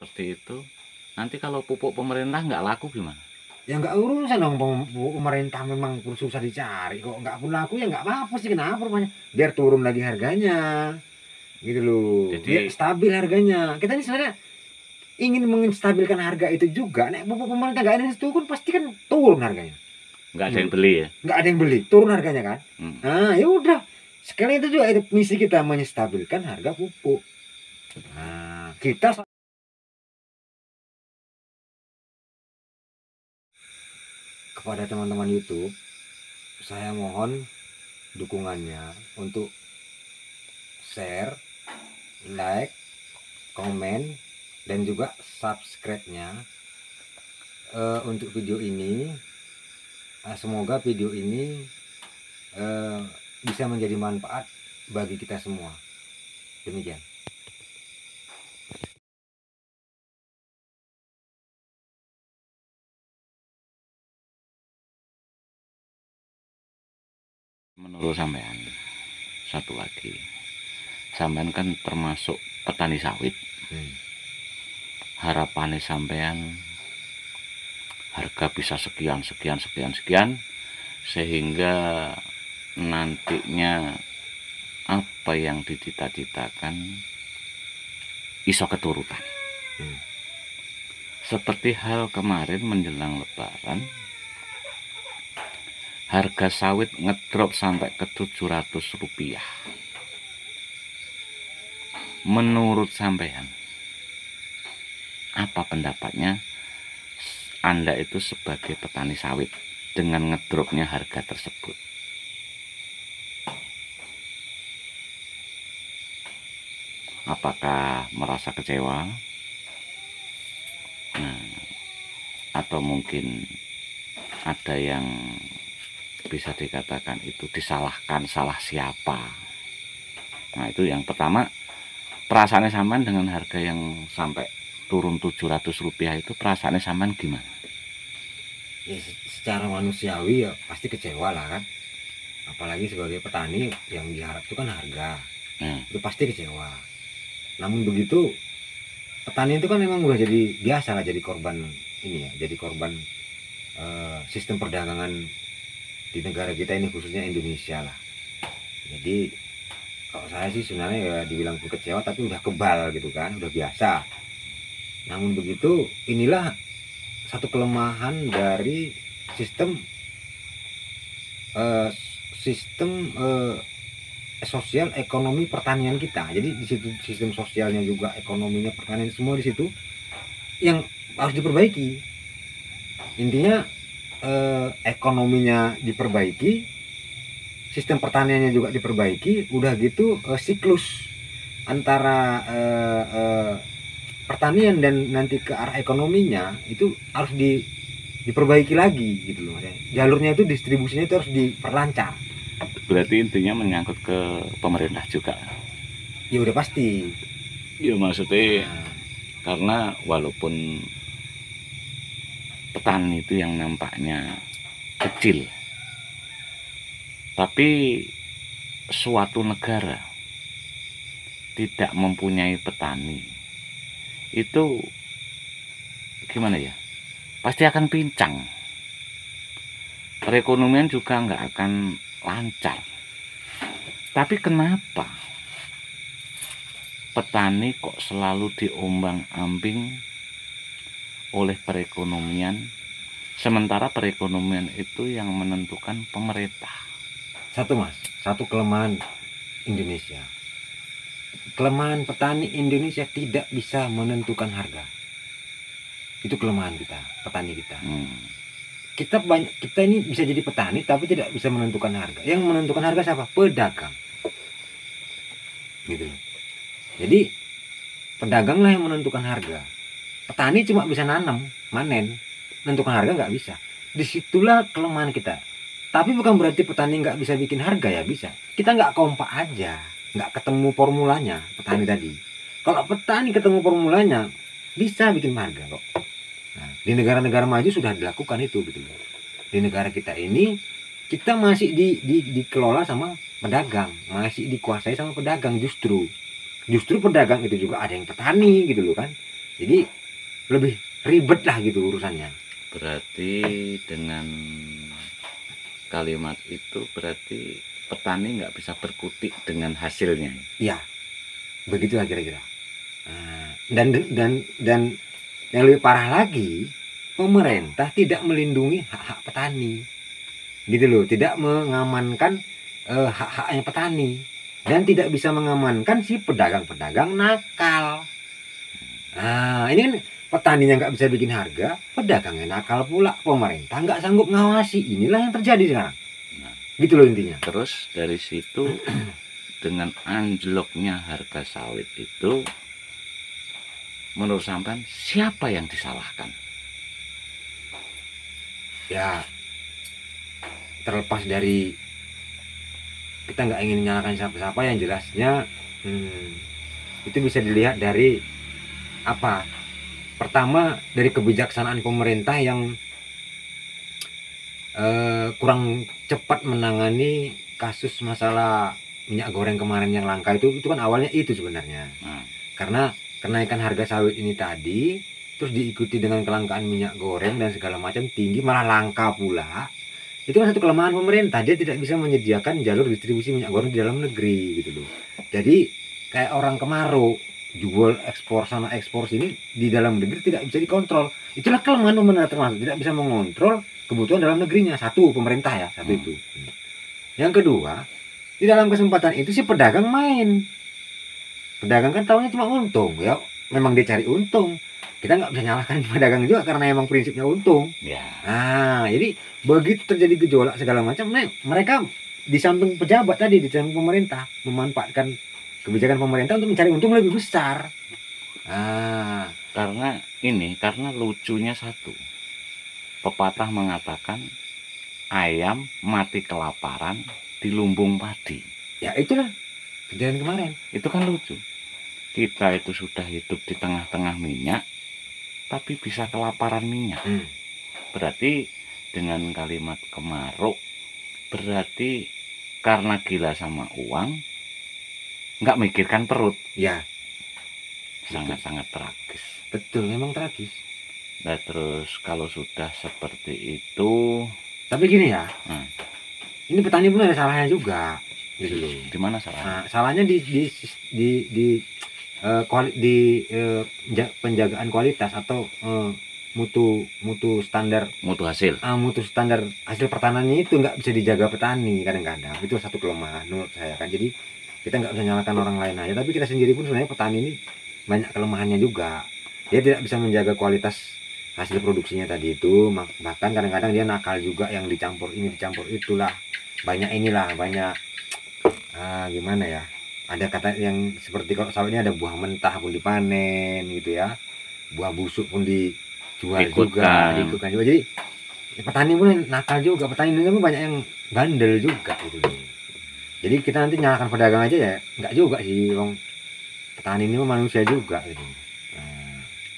seperti itu, nanti kalau pupuk pemerintah nggak laku gimana? Ya nggak urusan dong, pemerintah memang susah dicari kok, nggak pun laku ya nggak apa-apa sih, kenapa rumahnya biar turun lagi harganya gitu loh, biar Jadi stabil harganya. Kita ini sebenarnya ingin menstabilkan harga itu juga. Nek pupuk pemerintah nggak ada itu kan pasti kan turun harganya, nggak ada yang beli ya? nggak ada yang beli, turun harganya kan. Hmm. Ya udah, sekali itu juga itu misi kita, menstabilkan harga pupuk. Kita kepada teman-teman YouTube, saya mohon dukungannya untuk share, like, komen, dan juga subscribe-nya untuk video ini. Semoga video ini bisa menjadi manfaat bagi kita semua. Demikian. Menurut sampean, satu lagi, sampean kan termasuk petani sawit. Harapannya sampean harga bisa sekian sehingga nantinya apa yang dicita-citakan iso keturutan. Seperti hal kemarin menjelang lebaran, harga sawit ngedrop sampai ke 700 rupiah. Menurut sampean, apa pendapatnya Anda itu sebagai petani sawit dengan ngedropnya harga tersebut? Apakah merasa kecewa? Atau mungkin ada yang bisa dikatakan itu disalahkan, salah siapa? Nah, itu yang pertama, perasaannya sampean dengan harga yang sampai turun 700 rupiah itu, perasaannya sampean gimana? Ya, secara manusiawi ya pasti kecewa lah kan, apalagi sebagai petani yang diharap itu kan harga. Itu pasti kecewa. Namun begitu, petani itu kan memang udah jadi biasa lah jadi korban ini ya, jadi korban sistem perdagangan di negara kita ini, khususnya Indonesia lah. Jadi kalau saya sih sebenarnya ya dibilang kecewa, tapi udah kebal gitu kan, udah biasa. Namun begitu, inilah satu kelemahan dari sistem sosial ekonomi pertanian kita. Jadi di situ sistem sosialnya juga, ekonominya, pertanian, semua di situ yang harus diperbaiki. Intinya ekonominya diperbaiki, sistem pertaniannya juga diperbaiki, udah gitu siklus antara pertanian dan nanti ke arah ekonominya itu harus diperbaiki lagi gitu loh. Jalurnya itu, distribusinya itu harus diperlancar. Berarti intinya menyangkut ke pemerintah juga? Ya udah pasti. Ya maksudnya karena walaupun petani itu yang nampaknya kecil, tapi suatu negara tidak mempunyai petani itu gimana ya, pasti akan pincang, perekonomian juga nggak akan lancar. Tapi kenapa petani kok selalu diombang-ambing oleh perekonomian, sementara perekonomian itu yang menentukan pemerintah? Satu kelemahan Indonesia, kelemahan petani Indonesia tidak bisa menentukan harga. Itu kelemahan kita, petani kita. Kita ini bisa jadi petani tapi tidak bisa menentukan harga. Yang menentukan harga siapa? Pedagang. Gitu. Jadi pedaganglah yang menentukan harga. Petani cuma bisa nanam, manen, menentukan harga nggak bisa. Disitulah kelemahan kita. Tapi bukan berarti petani nggak bisa bikin harga, ya bisa. Kita nggak kompak aja, nggak ketemu formulanya petani tadi. Kalau petani ketemu formulanya, bisa bikin harga kok. Nah, di negara-negara maju sudah dilakukan itu gitu loh. Di negara kita ini, kita masih dikelola sama pedagang, masih dikuasai sama pedagang. Justru pedagang itu juga ada yang petani gitu loh kan. Jadi lebih ribet lah gitu urusannya. Berarti dengan kalimat itu berarti petani nggak bisa berkutik dengan hasilnya. Iya, begitulah kira-kira. Nah, dan yang lebih parah lagi, pemerintah tidak melindungi hak-hak petani, gitu loh, tidak mengamankan hak-haknya petani, dan tidak bisa mengamankan si pedagang-pedagang nakal. Nah, ini kan petaninya nggak bisa bikin harga, pedagangnya nakal pula, pemerintah nggak sanggup ngawasi. Inilah yang terjadi sekarang. Nah, gitu loh intinya. terus dari situ dengan anjloknya harga sawit itu, menurut sampean siapa yang disalahkan? Ya, terlepas dari kita nggak ingin menyalahkan siapa-siapa, yang jelasnya itu bisa dilihat dari apa? Pertama, dari kebijaksanaan pemerintah yang kurang cepat menangani kasus masalah minyak goreng kemarin yang langka itu kan awalnya itu sebenarnya. Karena kenaikan harga sawit ini tadi terus diikuti dengan kelangkaan minyak goreng dan segala macam tinggi, malah langka pula. Itu kan satu kelemahan pemerintah, dia tidak bisa menyediakan jalur distribusi minyak goreng di dalam negeri gitu loh. Jadi kayak orang kemarau, jual ekspor sana ekspor sini, di dalam negeri tidak bisa dikontrol. Itulah kelemahan pemerintah, termasuk tidak bisa mengontrol kebutuhan dalam negerinya. Satu, pemerintah ya, satu itu. Yang kedua, di dalam kesempatan itu si pedagang main. Pedagang kan tahunya cuma untung, ya memang dia cari untung. Kita nggak bisa nyalahkan pedagang juga karena emang prinsipnya untung. Ya. Nah, jadi begitu terjadi gejolak segala macam, mereka di samping pejabat tadi, di samping pemerintah, memanfaatkan kebijakan pemerintah untuk mencari untung lebih besar. Karena lucunya satu, pepatah mengatakan ayam mati kelaparan di lumbung padi. Ya itulah kejadian kemarin. Itu kan lucu. Kita itu sudah hidup di tengah-tengah minyak, tapi bisa kelaparan minyak. Berarti dengan kalimat kemaruk, berarti karena gila sama uang, nggak mikirkan perut. Ya, sangat-sangat tragis. Betul, memang tragis. Nah, terus kalau sudah seperti itu, tapi gini ya, ini petani pun ada salahnya juga, gitu loh. Di mana salahnya? Nah, salahnya penjagaan kualitas atau mutu standar, mutu standar hasil pertanannya itu nggak bisa dijaga petani kadang-kadang. Itu satu kelemahan menurut saya kan. Jadi kita nggak bisa nyalakan orang lain aja, tapi kita sendiri pun sebenarnya petani ini banyak kelemahannya juga. Dia tidak bisa menjaga kualitas hasil produksinya tadi itu, bahkan kadang-kadang dia nakal juga, yang dicampur ini dicampur itulah, banyak gimana ya, ada kata yang seperti kalau sawitnya ada buah mentah pun dipanen gitu ya, buah busuk pun dijual juga, diikutkan juga. Jadi petani pun nakal juga, petani Indonesia pun banyak yang bandel juga gitu. Jadi kita nanti nyalakan pedagang aja ya nggak juga sih, wong petani ini manusia juga gitu.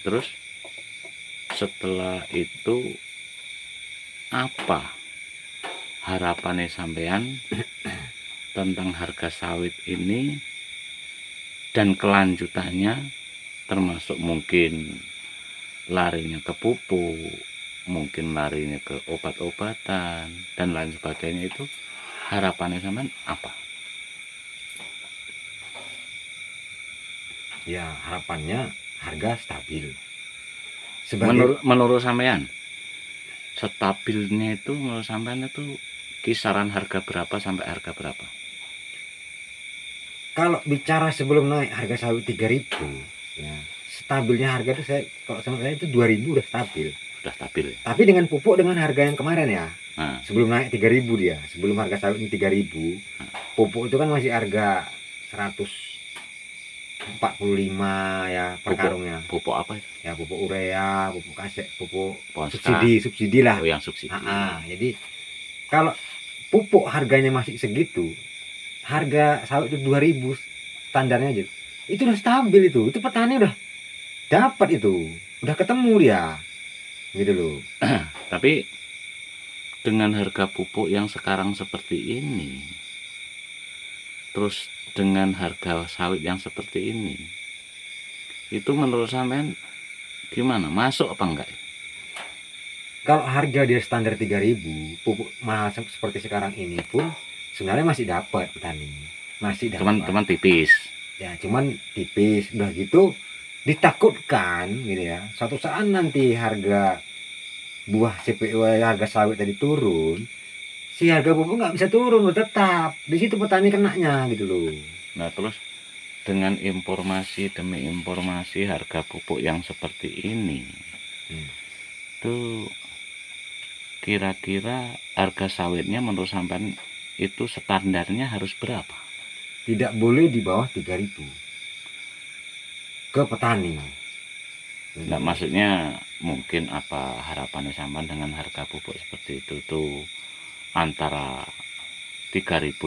Terus setelah itu apa harapannya sampean tentang harga sawit ini dan kelanjutannya, termasuk mungkin larinya ke pupuk, mungkin larinya ke obat-obatan dan lain sebagainya, itu harapannya sampean apa? Ya, harapannya harga stabil. Menurut sampean stabilnya itu, menurut sampean itu kisaran harga berapa sampai harga berapa? Kalau bicara sebelum naik harga sawit 3.000 ya, stabilnya harga itu kalau sama saya itu 2.000 udah stabil. Sudah stabil ya? Tapi dengan pupuk, dengan harga yang kemarin ya, sebelum naik 3.000 dia, sebelum harga sawit ini 3.000, pupuk itu kan masih harga 145 ya per karungnya. Pupuk apa itu? Ya pupuk urea, pupuk kasek, pupuk Ponska. subsidi lah. Oh, yang subsidi. Jadi kalau pupuk harganya masih segitu, harga sawit itu 2.000 standarnya aja, itu udah stabil, itu petani udah dapat, itu udah ketemu dia gitu loh. Tapi dengan harga pupuk yang sekarang seperti ini, terus dengan harga sawit yang seperti ini, itu menurut sampean Gimana? Masuk apa enggak? Kalau harga dia standar 3.000, pupuk mahal seperti sekarang ini pun sebenarnya masih dapat petani. Masih dapat. Cuman tipis. Ya, cuman tipis. Udah gitu ditakutkan gitu ya. Suatu saat nanti harga buah CPO, harga sawit tadi turun, si harga pupuk nggak bisa turun loh, tetap. Di situ petani kenanya gitu loh. Nah, terus dengan informasi demi informasi harga pupuk yang seperti ini, tuh kira-kira harga sawitnya menurut sampean itu standarnya harus berapa? Tidak boleh di bawah 3.000 ke petani. Nah, maksudnya mungkin apa harapannya sampean dengan harga pupuk seperti itu tuh antara 3.500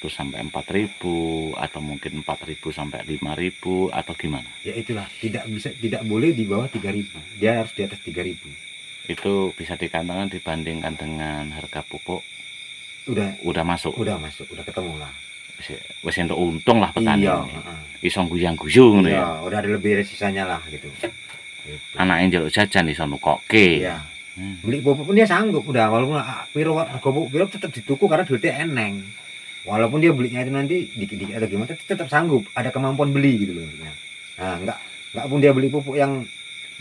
sampai 4.000 atau mungkin 4.000 sampai 5.000 atau gimana? Ya itulah, tidak boleh di bawah 3.000. Dia harus di atas 3.000. Itu bisa dikatakan dibandingkan dengan harga pupuk udah masuk. Udah ketemu lah. Wis entuk untung lah petani. Iya, iso guyang-guyu ngono ya. Udah ada lebih dari sisanya lah gitu. Anake njaluk jajan iso nukokke. Iya. Beli pupuk pun dia sanggup udah, walaupun piro pupuk piro tetap dituku karena duitnya eneng. Walaupun dia belinya itu nanti dikit-dikit atau gimana tetap sanggup, ada kemampuan beli gitu loh. Nah, enggak pun dia beli pupuk yang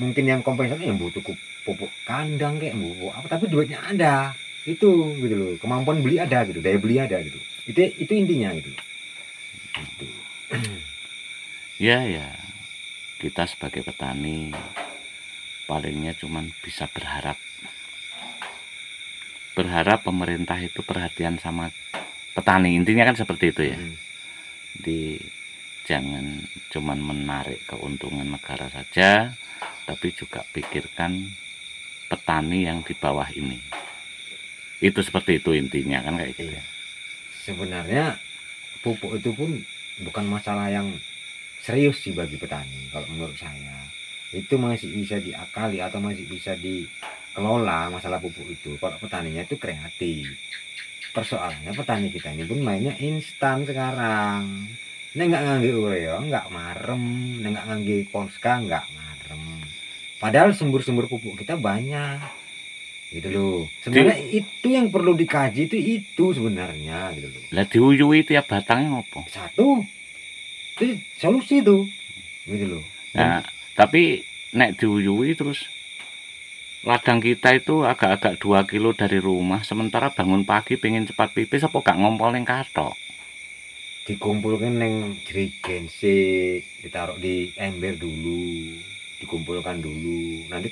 mungkin yang kompensasi yang butuh pupuk kandang kayak pupuk apa, tapi duitnya ada. Itu gitu loh, kemampuan beli ada gitu, daya beli ada gitu. Itu intinya gitu. Gitu. Ya. Kita sebagai petani palingnya cuman bisa berharap pemerintah itu perhatian sama petani, intinya kan seperti itu ya. Jangan cuman menarik keuntungan negara saja, tapi juga pikirkan petani yang di bawah ini. Itu seperti itu intinya kan kayak gitu. Sebenarnya pupuk itu pun bukan masalah yang serius sih bagi petani. Kalau menurut saya itu masih bisa diakali atau masih bisa dikelola masalah pupuk itu kalau petaninya itu kreatif. Persoalannya petani kita ini pun mainnya instan sekarang. Ini nggak ngangge urea, nggak marem, nggak ngangge Polska, nggak marem. Padahal sumber-sumber pupuk kita banyak, gitu loh. Sebenarnya itu yang perlu dikaji itu sebenarnya, gitu loh. Lah diuyui tiap batangnya ngopo? Satu, itu solusi tuh, gitu loh. Nah, tapi nek diuyui terus ladang kita itu agak-agak 2 kilo dari rumah, sementara bangun pagi pengen cepat pipis apa gak ngompol ning kathok? Dikumpulkan neng jerigen sih, ditaruh di ember dulu, dikumpulkan dulu. Nanti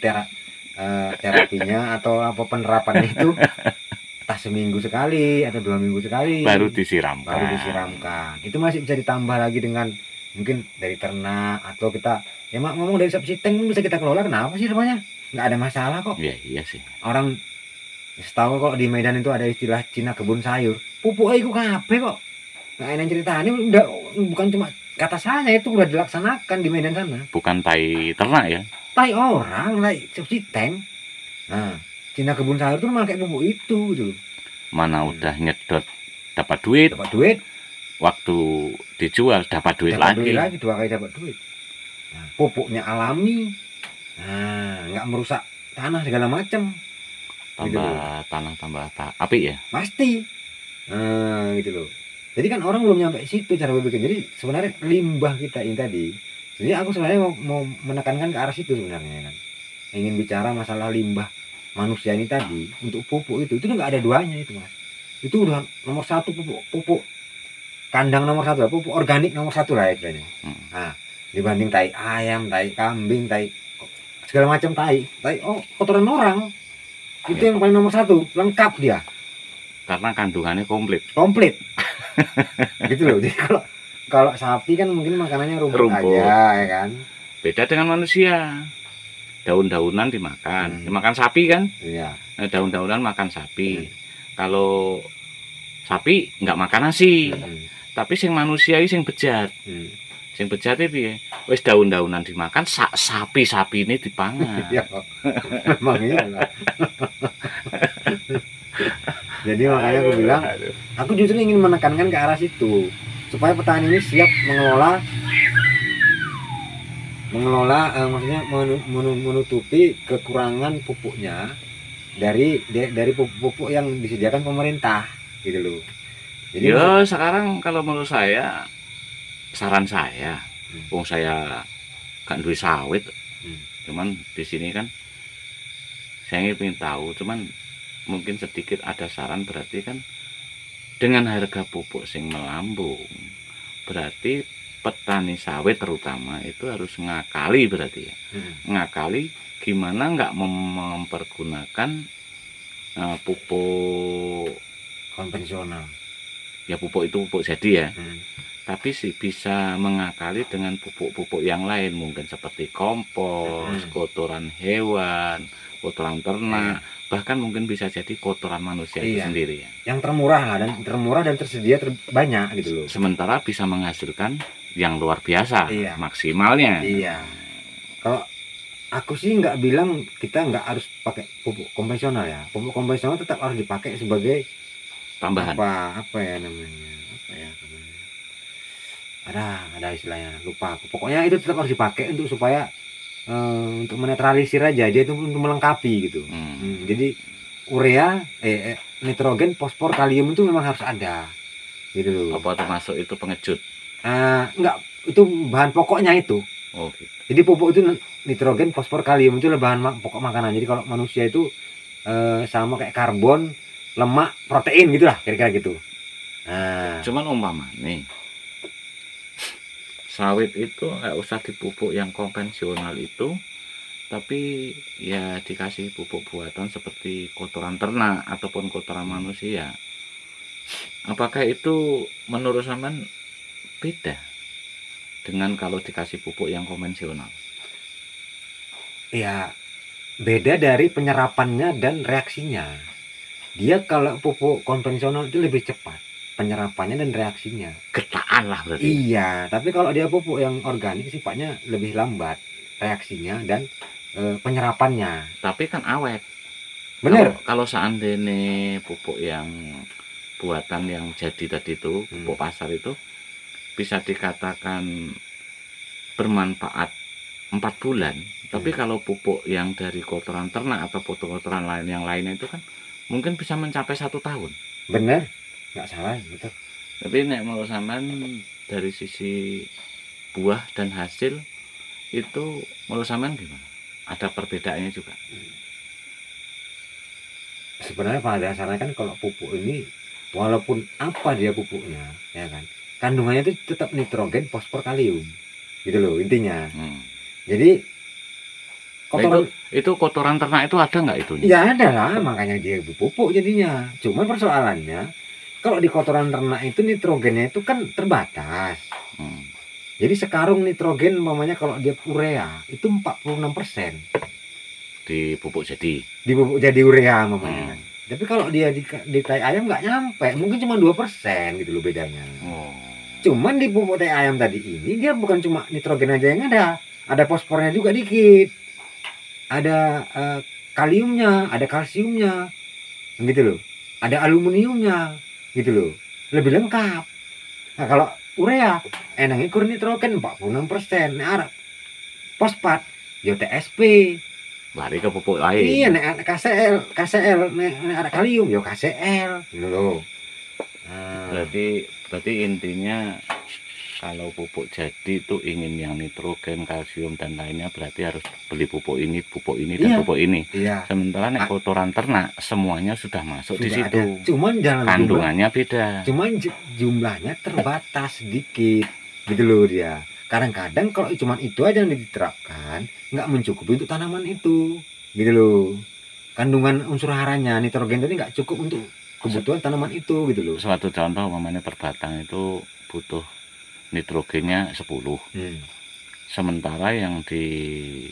terapinya atau apa penerapannya itu entah seminggu sekali atau 2 minggu sekali baru disiramkan. Itu masih bisa ditambah lagi dengan mungkin dari ternak atau kita ya ngomong dari subsisten bisa kita kelola. Kenapa sih semuanya nggak ada masalah kok. Iya sih, orang setahu kok di Medan itu ada istilah Cina kebun sayur, pupuk itu kabeh kok. Nah, ini ceritanya udah bukan cuma kata saya, itu udah dilaksanakan di Medan sana. Bukan tai ternak ya? Tai orang, tai subsisten. Nah, Cina kebun sayur tuh pakai pupuk itu gitu. Mana udah nyedot dapat duit. Waktu dijual dapat duit lagi. 2 kali dapat duit. Nah, pupuknya alami. Nah, nggak merusak tanah segala macam. Tambah tanah tambah api ya? Pasti. Nah, gitu loh. Jadi kan orang belum nyampe situ cara berpikir. Jadi sebenarnya limbah kita ini tadi, jadi aku sebenarnya mau menekankan ke arah situ sebenarnya kan. Ingin bicara masalah limbah manusia ini tadi untuk pupuk itu nggak ada duanya itu mas. Itu udah nomor 1 pupuk kandang nomor 1, pupuk organik nomor 1 lah istilahnya. Nah, dibanding tai ayam, tai kambing, tai segala macam tai kotoran orang itu yang paling nomor 1, lengkap dia. Karena kandungannya komplit. Gitu loh. Jadi kalau sapi kan mungkin makanannya rumput aja ya kan. Beda dengan manusia. Daun-daunan dimakan. Dimakan sapi kan? Iya. Daun-daunan makan sapi. Kalau sapi nggak makan nasi. Tapi sing manusia iki sing bejat. Sing bejat iki wis daun-daunan dimakan, sapi ini dipangan. Iya. Memang iya. Jadi makanya aku bilang, aku justru ingin menekankan ke arah situ supaya petani ini siap mengelola mengelola, maksudnya menutupi kekurangan pupuknya dari pupuk yang disediakan pemerintah gitu loh. Jadi ya sekarang kalau menurut saya, saran saya, wong saya gak duwe sawit, cuman di sini kan saya ingin tahu, cuman mungkin sedikit ada saran, berarti kan dengan harga pupuk sing melambung, berarti petani sawit terutama itu harus ngakali, berarti ya ngakali gimana nggak mempergunakan pupuk konvensional. Ya pupuk itu pupuk jadi ya, tapi sih bisa mengakali dengan pupuk-pupuk yang lain, mungkin seperti kompos, kotoran hewan, kotoran ternak, bahkan mungkin bisa jadi kotoran manusia itu sendiri ya. Yang termurah dan tersedia banyak gitu loh. Sementara bisa menghasilkan yang luar biasa, maksimalnya. Iya. Kalau aku sih nggak bilang kita nggak harus pakai pupuk konvensional ya. Pupuk konvensional tetap harus dipakai sebagai tambahan. Apa ya namanya? Ada istilahnya, lupa aku. Pokoknya itu tetap harus dipakai supaya untuk menetralisir aja, dia itu untuk melengkapi gitu. Jadi urea, nitrogen, fosfor, kalium itu memang harus ada gitu loh. Apa termasuk itu pengecut? Enggak, itu bahan pokoknya itu. Oh gitu. Jadi pupuk itu nitrogen, fosfor, kalium itu adalah bahan pokok makanan. Jadi kalau manusia itu sama kayak karbon, lemak, protein gitulah, kira-kira gitu. Cuman umpama nih, sawit itu nggak usah dipupuk yang konvensional itu, tapi ya dikasih pupuk buatan seperti kotoran ternak ataupun kotoran manusia. Apakah itu menurut sampean beda dengan kalau dikasih pupuk yang konvensional? Ya beda dari penyerapannya dan reaksinya. Dia kalau pupuk konvensional itu lebih cepat penyerapannya dan reaksinya, getaan lah berarti. Iya, tapi kalau dia pupuk yang organik sifatnya lebih lambat reaksinya dan penyerapannya. Tapi kan awet. Bener. Kalau seandainya pupuk yang buatan yang jadi tadi itu, pupuk pasar itu bisa dikatakan bermanfaat 4 bulan. Tapi kalau pupuk yang dari kotoran ternak atau kotoran lain yang lainnya itu kan mungkin bisa mencapai 1 tahun. Bener. Nggak salah, betul. Tapi nek menurut sampean dari sisi buah dan hasil itu menurut sampean gimana? Ada perbedaannya juga? Sebenarnya pada dasarnya kan kalau pupuk ini walaupun apa dia pupuknya, ya kan, kandungannya itu tetap nitrogen, fosfor, kalium, gitu loh intinya. Jadi kotoran itu kotoran ternak itu ada nggak itunya? Ya ada lah, makanya dia pupuk jadinya. Cuman persoalannya kalau di kotoran ternak itu nitrogennya itu kan terbatas. Jadi sekarung nitrogen umpamanya kalau dia urea itu 46%. Di pupuk jadi. Di pupuk jadi urea umpamanya. Tapi kalau dia di tai ayam nggak nyampe, mungkin cuma 2% gitu loh bedanya. Cuman di pupuk tai ayam tadi ini dia bukan cuma nitrogen aja yang ada fosfornya juga dikit. Ada kaliumnya, ada kalsiumnya. Gitu loh. Ada aluminiumnya. Gitu loh, lebih lengkap. Nah kalau urea enaknya kur nitrogen 46%. Nah fosfat yo TSP, lari ke pupuk lain. Iya, nek KCl nek ada kalium yo KCl gitu loh. Berarti intinya kalau pupuk jadi itu ingin yang nitrogen, kalsium dan lainnya berarti harus beli pupuk ini dan pupuk ini. Sementara nek kotoran ternak semuanya sudah masuk di situ. Cuman jangan kandungannya beda. Cuman jumlahnya terbatas sedikit gitu loh dia. Kadang-kadang kalau cuman itu aja yang diterapkan nggak mencukupi untuk tanaman itu gitu loh. Kandungan unsur haranya nitrogen tadi nggak cukup untuk kebutuhan tanaman itu gitu loh. Suatu contoh umpamanya per batang itu butuh nitrogennya 10. Sementara yang di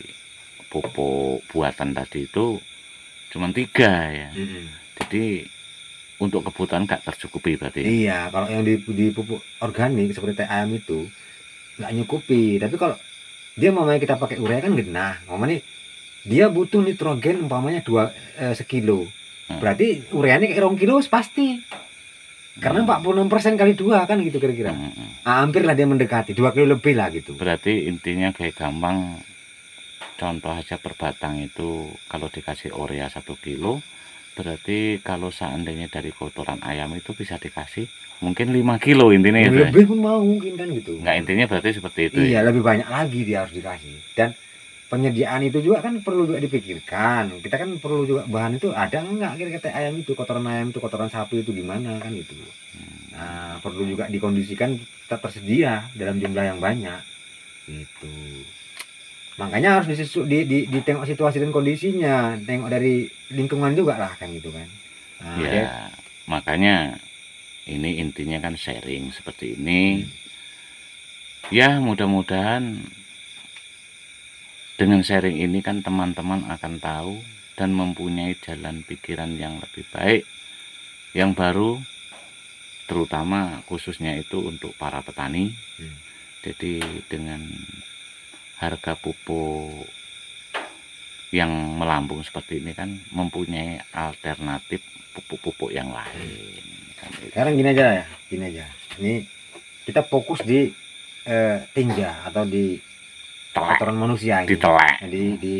pupuk buatan tadi itu cuma 3 ya. Jadi untuk kebutuhan nggak tercukupi berarti. Iya, kalau yang di pupuk organik seperti teh ayam itu nggak nyukupi. Tapi kalau dia umpamanya kita pakai urea kan genah. Umpamanya dia butuh nitrogen umpamanya 2 sekilo. Berarti ureanya kayak 2 kilo pasti. Karena 46% kali 2 kan gitu kira-kira. Hampir lah dia mendekati 2 kilo lebih lah gitu. Berarti intinya kayak gampang, contoh aja per batang itu kalau dikasih urea 1 kilo, berarti kalau seandainya dari kotoran ayam itu bisa dikasih mungkin 5 kilo intinya itu. Lebih pun mau mungkin kan gitu. Enggak, intinya berarti seperti itu. Iya, lebih banyak lagi dia harus dikasih. Dan penyediaan itu juga kan perlu juga dipikirkan. Kita kan perlu juga bahan itu ada enggak kira-kira ayam itu, kotoran ayam itu, kotoran sapi itu gimana kan gitu. Nah, perlu juga dikondisikan tetap tersedia dalam jumlah yang banyak gitu. Makanya harus ditengok situasi dan kondisinya, tengok dari lingkungan juga lah kan gitu kan. Nah, ya makanya ini intinya kan sharing seperti ini. Ya mudah-mudahan dengan sharing ini kan teman-teman akan tahu dan mempunyai jalan pikiran yang lebih baik, yang baru, terutama khususnya itu untuk para petani. Jadi dengan harga pupuk yang melambung seperti ini kan mempunyai alternatif pupuk-pupuk yang lain. Sekarang gini aja ya, ini kita fokus di tinja atau di kotoran manusia ini. Di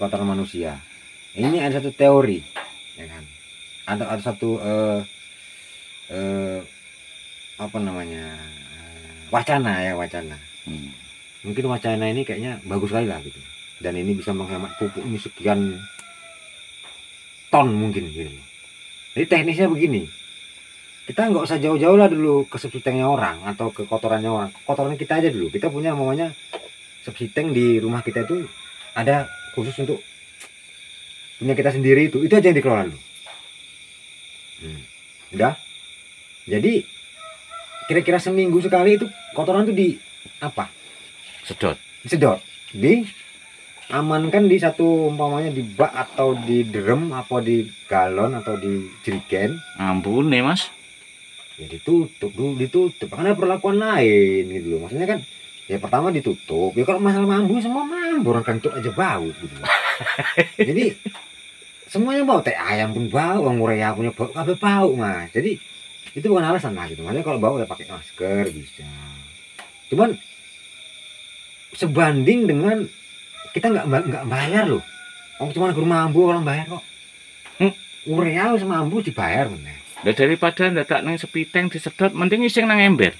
kotoran manusia. Ini ada satu teori, ya kan? Ada satu apa namanya, wacana. Mungkin wacana ini kayaknya bagus sekali lah gitu. Dan ini bisa menghemat pupuk ini sekian ton mungkin gitu. Jadi teknisnya begini, kita nggak usah jauh-jauh lah dulu ke subsitengnya orang atau ke kotorannya orang. Kotoran kita aja dulu. Kita punya namanya subsiteng di rumah kita itu ada khusus untuk punya kita sendiri itu aja yang dikelola dulu. Udah. Jadi kira-kira seminggu sekali itu kotoran itu di apa? Sedot. Amankan di satu, umpamanya di bak atau di drum atau di galon atau di jerigen. Ampun nih mas. Ya ditutup karena perlakuan lain gitu loh. Maksudnya kan ya pertama ditutup. Ya kalau masalah mambu, semua mambu orang kentut aja bau gitu. Jadi semuanya bau, teh ayam pun bau, orang urea punya bau, kabeh bau mas. Jadi itu bukan alasan lah gitu. Maksudnya kalau bau ya pakai masker bisa. Cuman sebanding dengan kita nggak bayar loh. Cuma guru mambu orang bayar kok. Urea sama mambu dibayar bener. Daripada ndak nang sepiteng disedot, mending iseng nang ember.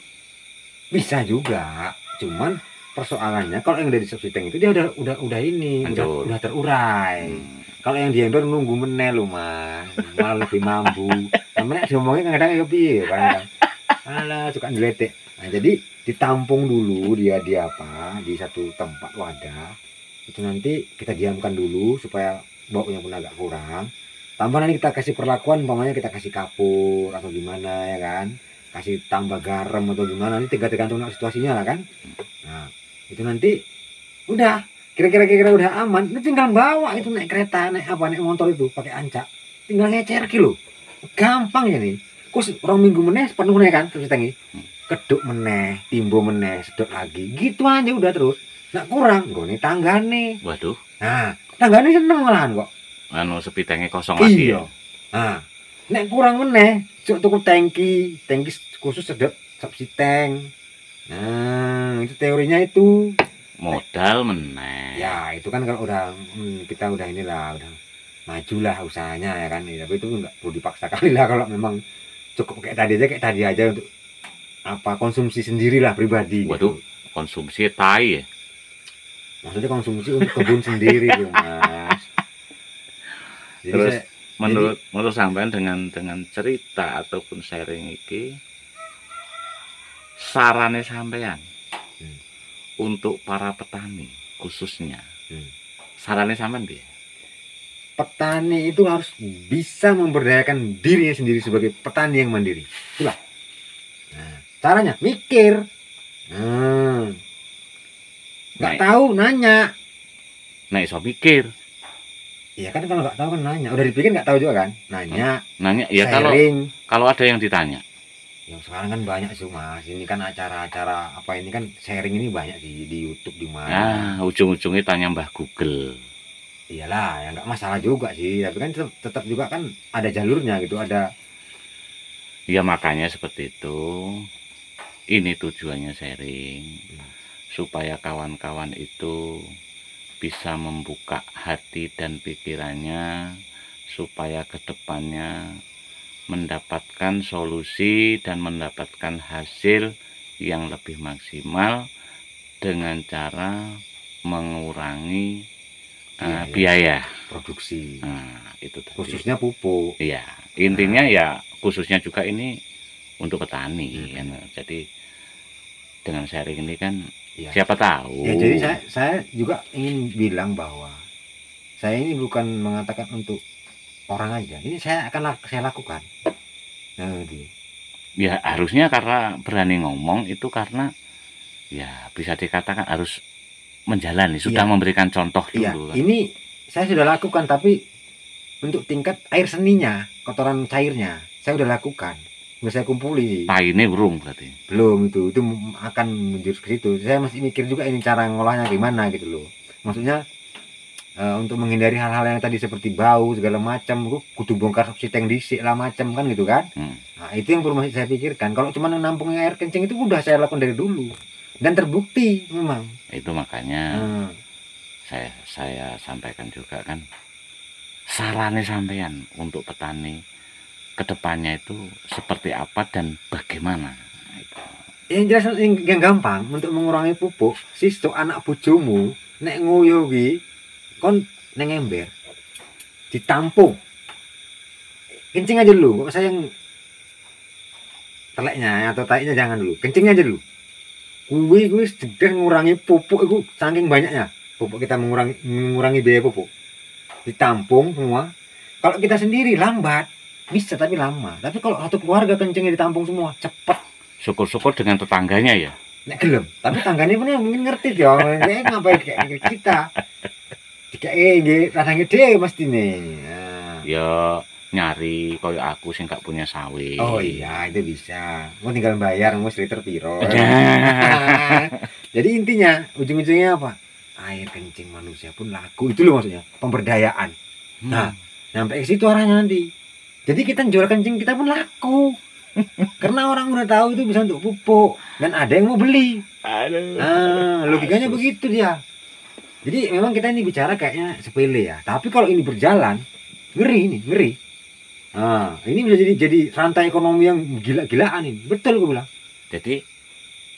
Bisa juga. Cuman persoalannya kalau yang dari subsiteng itu dia udah ini, udah terurai. Kalau yang di ember nunggu meneh lho mas, malah lebih mambu. Namanya diomongin kadang-kadang piye kadang. Alah suka ngeletek. Nah, jadi ditampung dulu dia di satu tempat wadah. Itu nanti kita diamkan dulu supaya baunya pun agak kurang. Tambah nanti kita kasih perlakuan, umpamanya kita kasih kapur atau gimana ya kan, kasih tambah garam atau gimana, nanti tergantung situasinya lah kan. Nah itu nanti udah kira-kira udah aman, itu tinggal bawa itu naik kereta, naik motor itu pakai ancak, tinggal ngecer kilo, gampang ya nih. Kok orang minggu meneh penuh nih kan, terus tangi keduk meneh, timbo meneh, sedot lagi, gitu aja udah terus. Nggak kurang, gue nih tangga nih. Waduh. Nah, tangga nih seneng malahan kok. Anu sepitengnya kosong lagi. Iya. Nah, nek kurang meneh, cuk tuku tangki khusus sedot subsiteng. Nah, itu teorinya itu. Modal meneh. Ya, itu kan kalau udah kita udah inilah, udah maju lah usahanya ya kan. Ya, tapi itu nggak perlu dipaksa kali lah kalau memang cukup kayak tadi aja untuk apa konsumsi sendirilah pribadi. Waduh, gitu. Konsumsi tai ya. Maksudnya konsumsi untuk kebun sendiri loh mas. Jadi terus menurut sampean dengan cerita ataupun sharing iki, sarane sampean untuk para petani khususnya, sarane sampean piye? Petani itu harus bisa memberdayakan dirinya sendiri sebagai petani yang mandiri. Itulah. Nah, caranya mikir. Nggak tahu nanya. Nah iso mikir. Iya kan kalau nggak tahu kan nanya. Udah dipikir nggak tahu juga kan? Nanya. Nanya ya sharing. Kalau ada yang ditanya. Yang sekarang kan banyak sih mas. Ini kan acara-acara apa ini kan sharing ini banyak sih di YouTube di mana. Nah ujung-ujungnya tanya Mbah Google. Iyalah ya nggak masalah juga sih. Tapi kan tetap juga kan ada jalurnya gitu. Ada Ya makanya seperti itu. Ini tujuannya sharing, supaya kawan-kawan itu bisa membuka hati dan pikirannya, supaya kedepannya mendapatkan solusi dan mendapatkan hasil yang lebih maksimal dengan cara mengurangi biaya produksi. Nah, itu tadi. Khususnya pupuk. Iya, intinya ya khususnya juga ini untuk petani. Jadi dengan sharing ini kan ya, siapa tahu. Ya, jadi saya juga ingin bilang bahwa saya ini bukan mengatakan untuk orang aja. Ini saya lakukan. Nah, gitu. Ya harusnya karena berani ngomong itu karena ya bisa dikatakan harus menjalani, sudah memberikan contoh dulu. Kan. Ini saya sudah lakukan, tapi untuk tingkat air seninya, kotoran cairnya, saya sudah lakukan. Saya kumpuli. Tai ini burung berarti. Belum itu akan menjurus ke situ. Saya masih mikir juga ini cara ngolahnya gimana gitu loh. Maksudnya untuk menghindari hal-hal yang tadi seperti bau segala macam, kudu bongkar tank disik lah macam kan gitu kan. Nah, itu yang perlu masih saya pikirkan. Kalau cuma nampungnya air kencing itu udah saya lakukan dari dulu dan terbukti memang. Itu makanya saya sampaikan juga kan, sarannya sampean untuk petani kedepannya itu seperti apa dan bagaimana. Yang jelas yang gampang untuk mengurangi pupuk, sisto anak bojomu nek nguyuh ki kon neng ember ditampung kencing aja dulu. Kok saya yang teleknya atau taiknya jangan dulu, kencing aja dulu. Kuwi sudah mengurangi pupuk itu saking banyaknya. Pupuk kita mengurangi biaya pupuk. Ditampung semua. Kalau kita sendiri lambat, bisa tapi lama. Tapi kalau satu keluarga kencingnya ditampung semua, cepet. Syukur-syukur dengan tetangganya ya. Nek gelem, tapi tangganya pun mungkin ngerti dia. Ngapain kayak kita? Kayak radang gede pasti nih. Nah. Ya nyari koyo aku sing gak punya sawit. Oh iya, itu bisa. Mau tinggal bayar mau liter piro. Jadi intinya ujung-ujungnya apa? Air kencing manusia pun laku. Itu loh maksudnya, pemberdayaan. Nah, sampai ke situ arahnya nanti. Jadi kita jual kencing kita pun laku. Karena orang udah tahu itu bisa untuk pupuk dan ada yang mau beli. Aduh. Nah, logikanya begitu dia. Jadi memang kita ini bicara kayaknya sepele ya. Tapi kalau ini berjalan, ngeri. Nah, ini bisa jadi rantai ekonomi yang gila-gilaan ini. Betul gue bilang. Jadi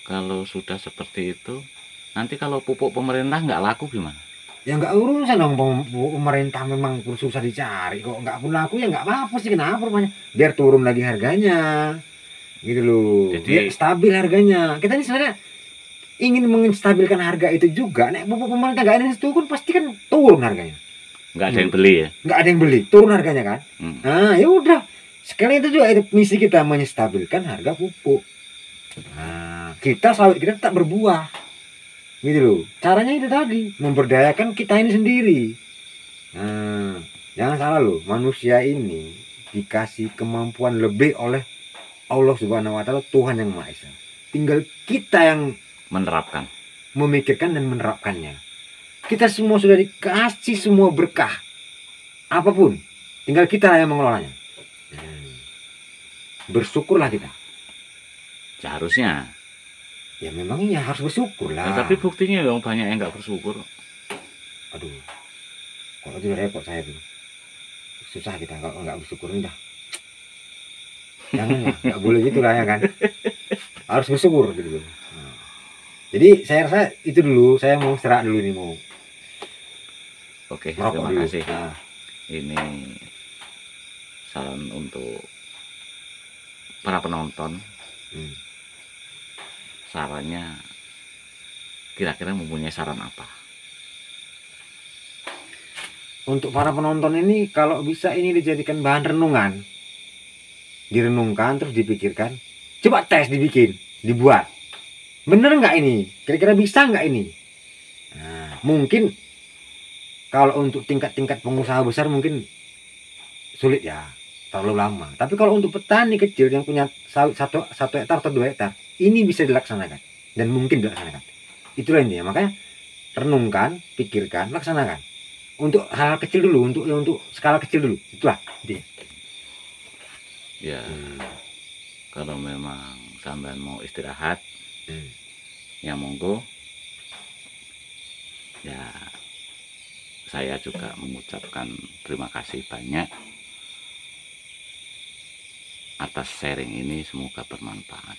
kalau sudah seperti itu, nanti kalau pupuk pemerintah nggak laku gimana? Ya nggak urusan dong, pemerintah memang susah dicari kok, nggak pun laku ya nggak apa-apa sih. Kenapa rupanya? Biar turun lagi harganya gitu loh. Jadi biar stabil harganya. Kita ini sebenarnya ingin menstabilkan harga itu juga. Nek pemerintah nggak ada itu kan pasti kan turun harganya. Nggak ada yang beli ya? Nggak ada yang beli, turun harganya kan. Nah ya udah, sekarang itu juga misi kita menstabilkan harga pupuk. Nah kita sawit kita tetap berbuah gitu loh. Caranya itu tadi, memberdayakan kita ini sendiri. Nah, jangan salah loh, manusia ini dikasih kemampuan lebih oleh Allah Subhanahu wa Ta'ala, Tuhan yang Maha Esa. Tinggal kita yang menerapkan, memikirkan dan menerapkannya. Kita semua sudah dikasih semua berkah apapun, tinggal kita yang mengelolanya. Bersyukurlah kita. Seharusnya. Ya memang ya harus bersyukur lah. Nah, tapi buktinya yang banyak yang nggak bersyukur. Aduh, kalau itu repot saya tuh. Susah kita kalau nggak bersyukur dah. Jangan lah, nggak boleh gitu lah ya kan. Harus bersyukur gitu. Nah. Jadi saya rasa itu dulu. Saya mau istirahat dulu nih mau. Oke, terima kasih. Nah. Ini saran untuk para penonton. Sarannya kira-kira mempunyai saran apa? Untuk para penonton ini kalau bisa ini dijadikan bahan renungan, direnungkan terus dipikirkan, coba tes dibikin, dibuat, bener nggak ini? Kira-kira bisa nggak ini? Nah, mungkin kalau untuk tingkat-tingkat pengusaha besar mungkin sulit ya, terlalu lama. Tapi kalau untuk petani kecil yang punya sawit 1 hektar atau 2 hektar, ini bisa dilaksanakan dan mungkin dilaksanakan. Itulah intinya. Makanya renungkan, pikirkan, laksanakan. Untuk hal kecil dulu, untuk skala kecil dulu. Itulah intinya. Ya. kalau memang sampean mau istirahat, Hmm. ya monggo. Ya, saya juga mengucapkan terima kasih banyak atas sharing ini, semoga bermanfaat.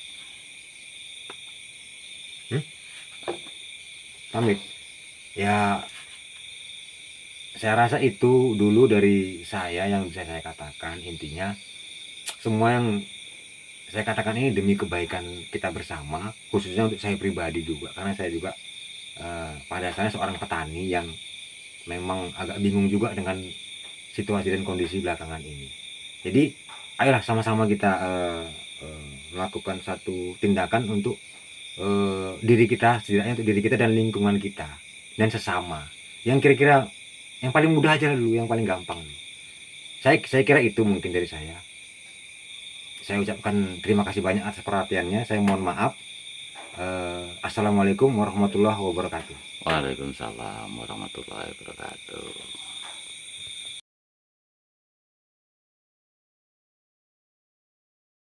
Pamit. Ya, saya rasa itu dulu dari saya yang bisa saya katakan. Intinya semua yang saya katakan ini demi kebaikan kita bersama, khususnya untuk saya pribadi juga, karena saya juga pada saya seorang petani yang memang agak bingung juga dengan situasi dan kondisi belakangan ini. Jadi ayolah sama-sama kita melakukan satu tindakan untuk diri kita, setidaknya untuk diri kita dan lingkungan kita dan sesama. Yang kira-kira yang paling mudah aja dulu, yang paling gampang dulu. Saya kira itu mungkin dari saya. Saya ucapkan terima kasih banyak atas perhatiannya. Saya mohon maaf. Assalamualaikum warahmatullahi wabarakatuh. Waalaikumsalam warahmatullahi wabarakatuh.